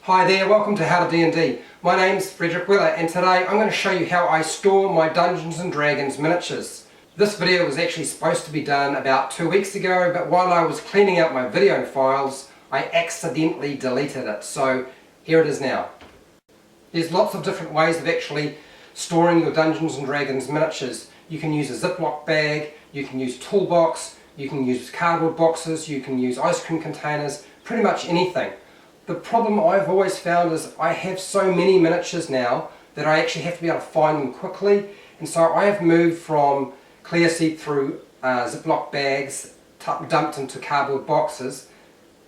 Hi there, welcome to HowtoDandD. My name's Frederick Weller and today I'm going to show you how I store my Dungeons & Dragons miniatures. This video was actually supposed to be done about 2 weeks ago, but while I was cleaning out my video files I accidentally deleted it, so here it is now. There's lots of different ways of actually storing your Dungeons & Dragons miniatures. You can use a Ziploc bag, you can use toolbox, you can use cardboard boxes, you can use ice cream containers, pretty much anything. The problem I've always found is I have so many miniatures now that I actually have to be able to find them quickly, and so I have moved from clear see-through Ziploc bags dumped into cardboard boxes.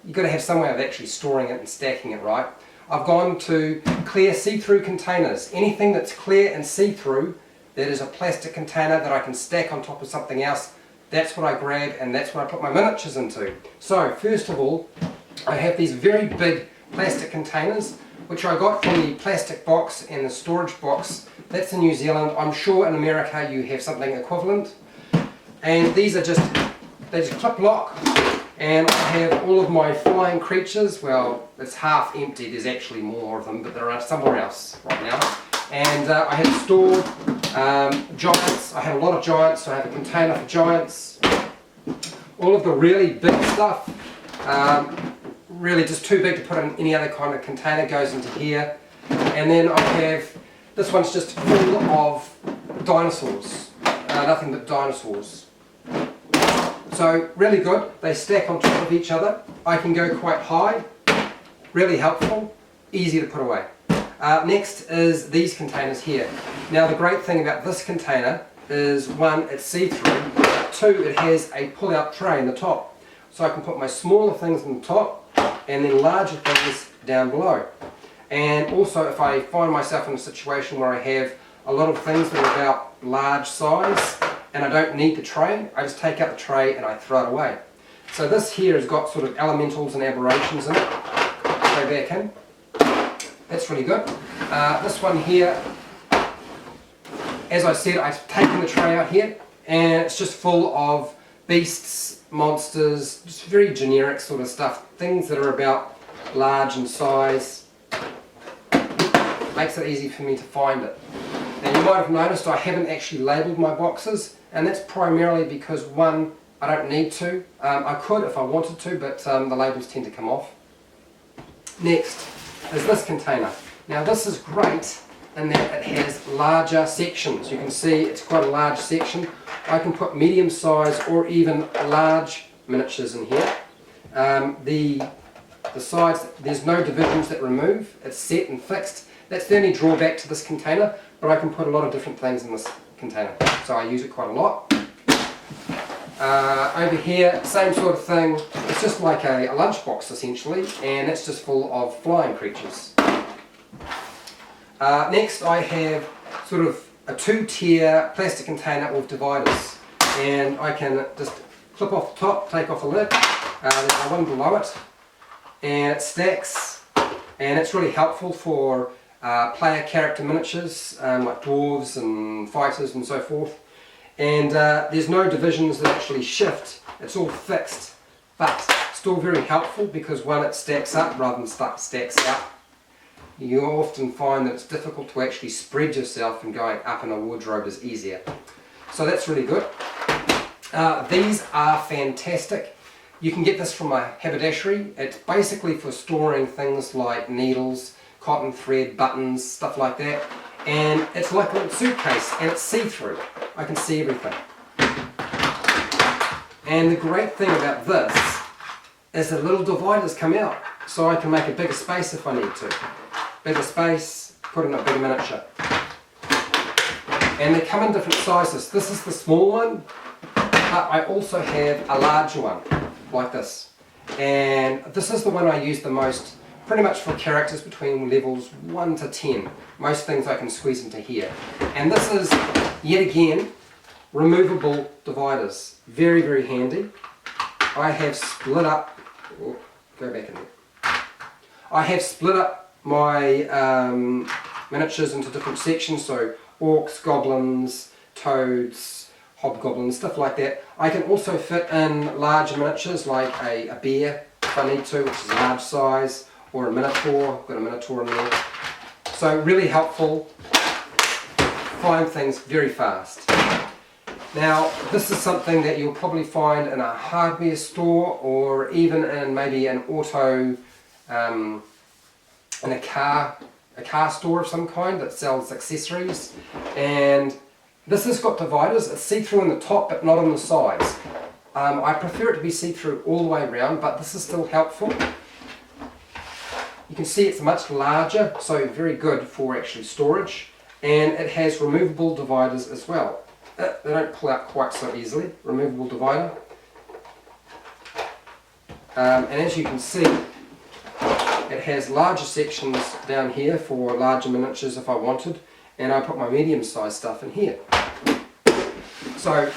You've got to have some way of actually storing it and stacking it right. I've gone to clear see-through containers. Anything that's clear and see-through that is a plastic container that I can stack on top of something else, that's what I grab and that's what I put my miniatures into. So first of all, I have these very big plastic containers which I got from the plastic box and the storage box. That's in New Zealand. I'm sure in America you have something equivalent. And these are they just clip lock, and I have all of my flying creatures. Well, it's half empty, there's actually more of them, but they're somewhere else right now. And I have stored giants. I have a lot of giants, so I have a container for giants. All of the really big stuff, really just too big to put in any other kind of container, goes into here. And then I have, this one's just full of dinosaurs, nothing but dinosaurs. So really good, they stack on top of each other. I can go quite high, really helpful, easy to put away. Next is these containers here. Now the great thing about this container is, one, it's see-through, two, it has a pull-out tray in the top. So I can put my smaller things in the top and then larger things down below. And also if I find myself in a situation where I have a lot of things that are about large size and I don't need the tray, I just take out the tray and I throw it away. So this here has got sort of elementals and aberrations in it. Go back in. That's really good. This one here, as I said, I've taken the tray out here and it's just full of beasts, monsters, just very generic sort of stuff, things that are about large in size. Makes it easy for me to find it. And you might have noticed I haven't actually labelled my boxes, and that's primarily because, one, I don't need to. I could if I wanted to, but the labels tend to come off. Next is this container. Now this is great in that it has larger sections. You can see it's quite a large section. I can put medium size or even large miniatures in here. The sides, there's no divisions that remove, it's set and fixed. That's the only drawback to this container, but I can put a lot of different things in this container, so I use it quite a lot. Over here, same sort of thing, it's just like a lunchbox essentially, and it's just full of flying creatures. Next I have sort of a two-tier plastic container with dividers, and I can just clip off the top, take off the lid, there's one below it, and it stacks, and it's really helpful for player character miniatures like dwarves and fighters and so forth. And there's no divisions that actually shift, it's all fixed, but still very helpful because, one, it stacks up rather than stacks out. You often find that it's difficult to actually spread yourself, and going up in a wardrobe is easier. So that's really good. These are fantastic. You can get this from a haberdashery. It's basically for storing things like needles, cotton thread, buttons, stuff like that. And it's like a little suitcase, and it's see-through. I can see everything. And the great thing about this is the little dividers come out, so I can make a bigger space if I need to. Bigger space, put in a bigger miniature. And they come in different sizes. This is the small one, but I also have a larger one, like this. And this is the one I use the most, pretty much for characters between levels 1 to 10. Most things I can squeeze into here. And this is, yet again, removable dividers. Very, very handy. I have split up, go back in there. I have split up my miniatures into different sections, so orcs, goblins, toads, hobgoblins, stuff like that. I can also fit in large miniatures like a bear if I need to, which is a large size, or a Minotaur, got a Minotaur in there. So really helpful, find things very fast. Now this is something that you'll probably find in a hardware store or even in maybe an auto, in a car store of some kind that sells accessories. And this has got dividers. It's see-through on the top but not on the sides. I prefer it to be see-through all the way around, but this is still helpful. You can see it's much larger, so very good for actually storage, and it has removable dividers as well. They don't pull out quite so easily. Removable divider, and as you can see, it has larger sections down here for larger miniatures if I wanted, and I put my medium-sized stuff in here. So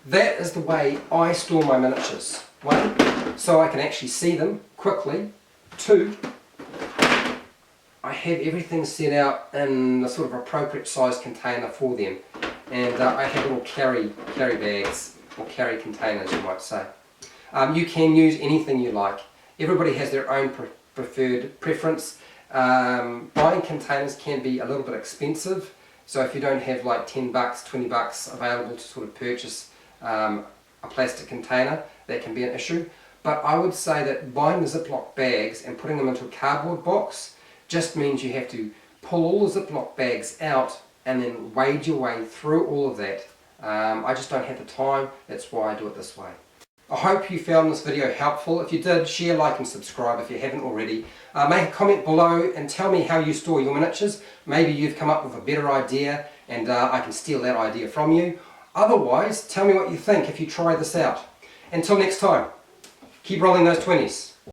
that is the way I store my miniatures. One, so I can actually see them quickly. Two, I have everything set out in a sort of appropriate size container for them, and I have little carry bags or carry containers, you might say. You can use anything you like. Everybody has their own preference. Buying containers can be a little bit expensive, so if you don't have like $10, $20 available to sort of purchase a plastic container, that can be an issue. But I would say that buying the Ziploc bags and putting them into a cardboard box just means you have to pull all the Ziploc bags out and then wade your way through all of that. I just don't have the time, that's why I do it this way. I hope you found this video helpful. If you did, share, like and subscribe if you haven't already. Make a comment below and tell me how you store your miniatures. Maybe you've come up with a better idea and I can steal that idea from you. Otherwise, tell me what you think if you try this out. Until next time, keep rolling those 20s.